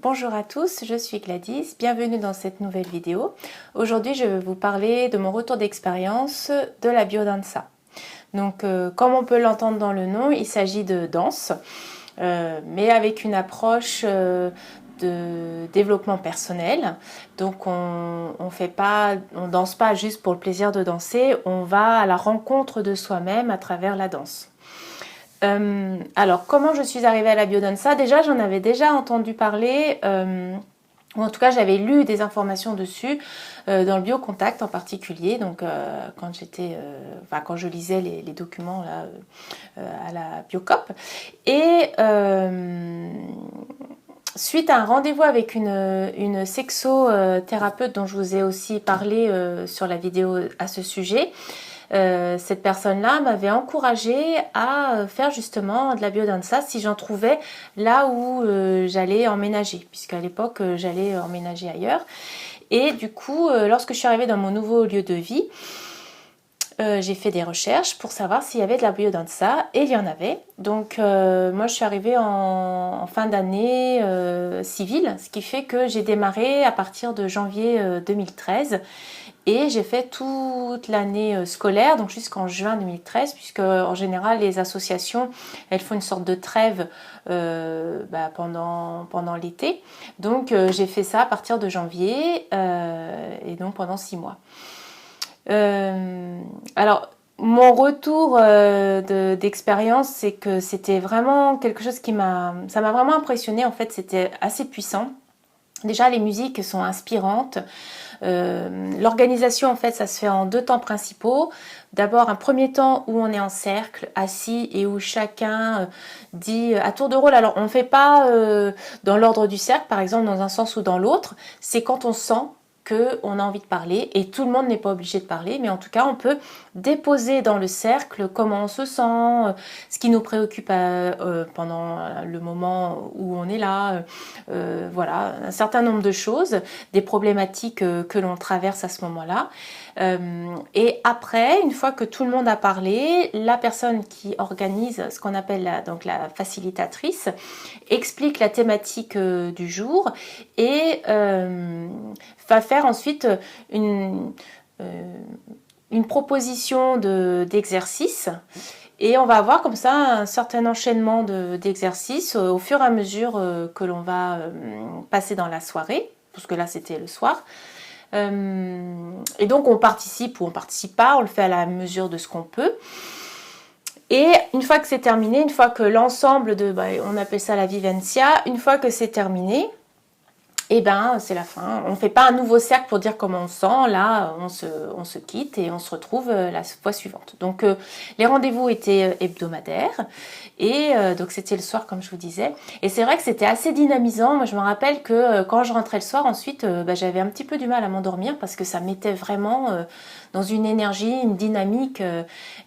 Bonjour à tous, je suis Gladys, bienvenue dans cette nouvelle vidéo. Aujourd'hui je vais vous parler de mon retour d'expérience de la biodanza. Donc comme on peut l'entendre dans le nom, il s'agit de danse, mais avec une approche de développement personnel. Donc on danse pas juste pour le plaisir de danser, on va à la rencontre de soi-même à travers la danse. Alors, comment je suis arrivée à la biodanza? Déjà, j'en avais déjà entendu parler, ou en tout cas, j'avais lu des informations dessus, dans le biocontact en particulier. Donc, quand je lisais les documents là, à la Biocop. Et suite à un rendez-vous avec une sexothérapeute dont je vous ai aussi parlé sur la vidéo à ce sujet, cette personne-là m'avait encouragée à faire justement de la biodanza si j'en trouvais là où j'allais emménager, puisqu'à l'époque j'allais emménager ailleurs. Et du coup, lorsque je suis arrivée dans mon nouveau lieu de vie, j'ai fait des recherches pour savoir s'il y avait de la biodanza, et il y en avait. Donc moi je suis arrivée en fin d'année civile, ce qui fait que j'ai démarré à partir de janvier 2013. Et j'ai fait toute l'année scolaire, donc jusqu'en juin 2013, puisque en général les associations, elles font une sorte de trêve pendant l'été. Donc j'ai fait ça à partir de janvier, et donc pendant 6 mois. Alors, mon retour d'expérience, c'est que c'était vraiment quelque chose ça m'a vraiment impressionnée. En fait, c'était assez puissant. Déjà, les musiques sont inspirantes. L'organisation, en fait, ça se fait en 2 temps principaux. D'abord, un premier temps où on est en cercle, assis, et où chacun dit à tour de rôle. Alors, on ne fait pas dans l'ordre du cercle, par exemple, dans un sens ou dans l'autre. C'est quand on sent qu'on a envie de parler, et tout le monde n'est pas obligé de parler, mais en tout cas on peut déposer dans le cercle comment on se sent, ce qui nous préoccupe pendant le moment où on est là, voilà, un certain nombre de choses, des problématiques que l'on traverse à ce moment-là. Et après, une fois que tout le monde a parlé, la personne qui organise, ce qu'on appelle la facilitatrice, explique la thématique du jour et va faire ensuite une proposition d'exercice. Et on va avoir comme ça un certain enchaînement d'exercices au fur et à mesure que l'on va passer dans la soirée, parce que là c'était le soir. Et donc on participe ou on participe pas, on le fait à la mesure de ce qu'on peut. Et une fois que c'est terminé, une fois que l'ensemble on appelle ça la vivencia, une fois que c'est terminé, et ben c'est la fin. On ne fait pas un nouveau cercle pour dire comment on se sent. Là, on se quitte et on se retrouve la fois suivante. Donc les rendez-vous étaient hebdomadaires et donc c'était le soir comme je vous disais. Et c'est vrai que c'était assez dynamisant. Moi je me rappelle que quand je rentrais le soir ensuite, j'avais un petit peu du mal à m'endormir parce que ça mettait vraiment dans une énergie, une dynamique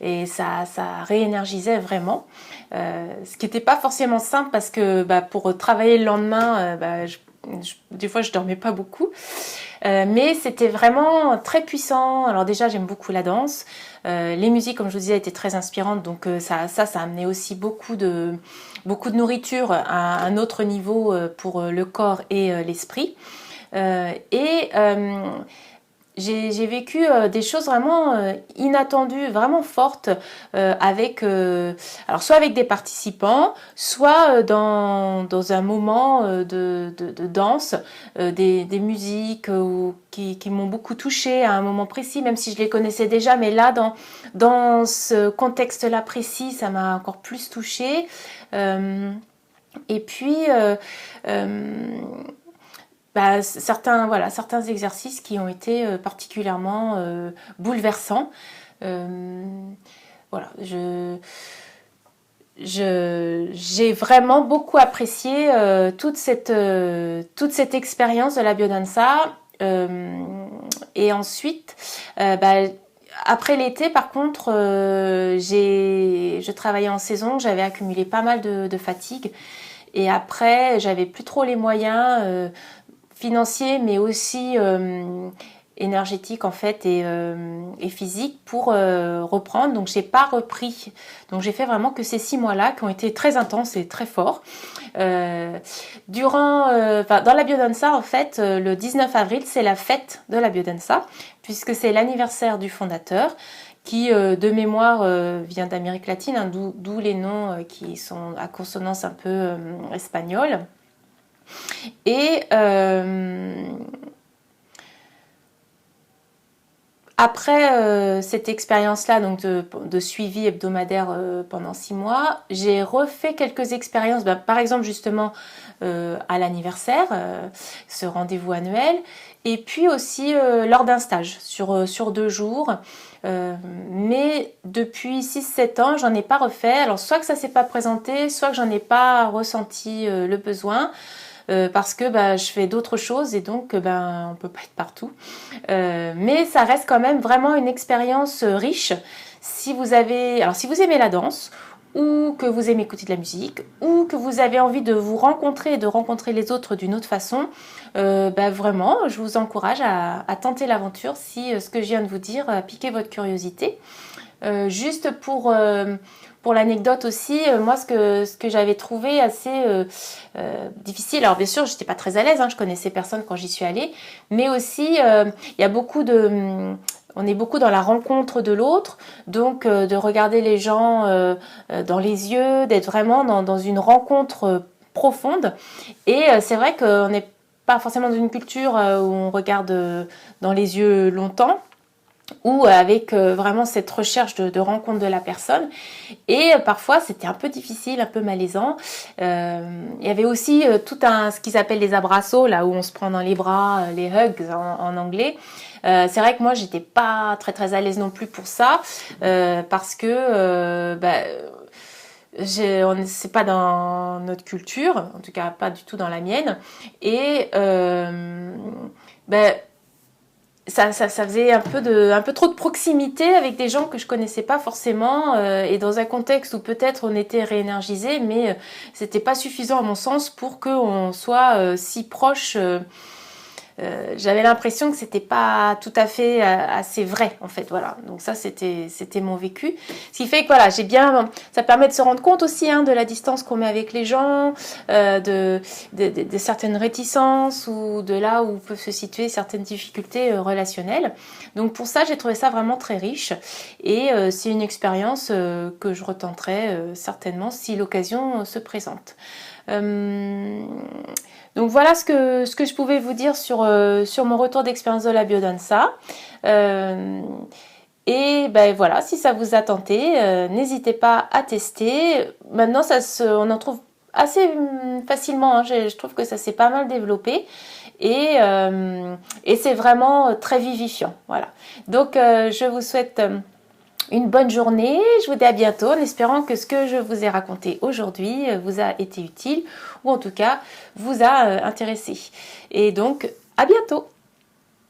et ça réénergisait vraiment. Ce qui n'était pas forcément simple parce que pour travailler le lendemain, des fois je dormais pas beaucoup, mais c'était vraiment très puissant. Alors déjà j'aime beaucoup la danse, les musiques comme je vous disais étaient très inspirantes, donc ça a amené aussi beaucoup de nourriture à un autre niveau pour le corps et l'esprit. J'ai vécu des choses vraiment inattendues, vraiment fortes, alors soit avec des participants, soit dans un moment de danse, des musiques qui m'ont beaucoup touchée à un moment précis, même si je les connaissais déjà, mais là, dans ce contexte-là précis, ça m'a encore plus touchée. Et puis... certains exercices qui ont été particulièrement bouleversants. Voilà, j'ai vraiment beaucoup apprécié toute cette expérience de la biodanza. Et ensuite, après l'été, par contre, je travaillais en saison, j'avais accumulé pas mal de fatigue. Et après, j'avais plus trop les moyens financiers, mais aussi énergétique en fait et physique pour reprendre. Donc j'ai pas repris. Donc j'ai fait vraiment que ces 6 mois-là qui ont été très intenses et très forts. Dans la biodanza en fait, le 19 avril c'est la fête de la biodanza puisque c'est l'anniversaire du fondateur qui de mémoire vient d'Amérique latine, hein, d'où les noms qui sont à consonance un peu espagnole. Et après cette expérience-là, donc de suivi hebdomadaire pendant 6 mois, j'ai refait quelques expériences, par exemple justement à l'anniversaire, ce rendez-vous annuel, et puis aussi lors d'un stage sur 2 jours. Mais depuis 6-7 ans, j'en ai pas refait. Alors soit que ça s'est pas présenté, soit que j'en ai pas ressenti le besoin. Parce que je fais d'autres choses et donc on peut pas être partout. Mais ça reste quand même vraiment une expérience riche. Si vous aimez la danse, ou que vous aimez écouter de la musique, ou que vous avez envie de vous rencontrer et de rencontrer les autres d'une autre façon, vraiment, je vous encourage à tenter l'aventure si ce que je viens de vous dire a piqué votre curiosité. Juste pour l'anecdote aussi, moi ce que j'avais trouvé assez difficile, alors bien sûr j'étais pas très à l'aise, hein, je connaissais personne quand j'y suis allée, mais aussi il y a on est beaucoup dans la rencontre de l'autre, donc de regarder les gens dans les yeux, d'être vraiment dans une rencontre profonde. Et c'est vrai qu'on n'est pas forcément dans une culture où on regarde dans les yeux longtemps, ou avec vraiment cette recherche de rencontre de la personne. Et parfois c'était un peu difficile, un peu malaisant. Il y avait aussi ce qu'ils appellent les abrassos, là où on se prend dans les bras, les hugs en anglais. C'est vrai que moi j'étais pas très très à l'aise non plus pour ça, parce que c'est pas dans notre culture, en tout cas pas du tout dans la mienne. Et ça faisait un peu trop de proximité avec des gens que je connaissais pas forcément et dans un contexte où peut-être on était réénergisé, mais c'était pas suffisant à mon sens pour qu'on soit si proche. J'avais l'impression que c'était pas tout à fait assez vrai en fait, voilà. Donc ça c'était mon vécu. Ce qui fait que voilà, ça permet de se rendre compte aussi de la distance qu'on met avec les gens, de certaines réticences ou de là où peuvent se situer certaines difficultés relationnelles. Donc pour ça, j'ai trouvé ça vraiment très riche et c'est une expérience que je retenterai certainement si l'occasion se présente. Donc voilà ce que je pouvais vous dire sur mon retour d'expérience de la biodanza. Et voilà, si ça vous a tenté, n'hésitez pas à tester. Maintenant, on en trouve assez facilement, hein. Je trouve que ça s'est pas mal développé. Et c'est vraiment très vivifiant. Voilà. Donc je vous souhaite une bonne journée, je vous dis à bientôt en espérant que ce que je vous ai raconté aujourd'hui vous a été utile ou en tout cas vous a intéressé. Et donc à bientôt.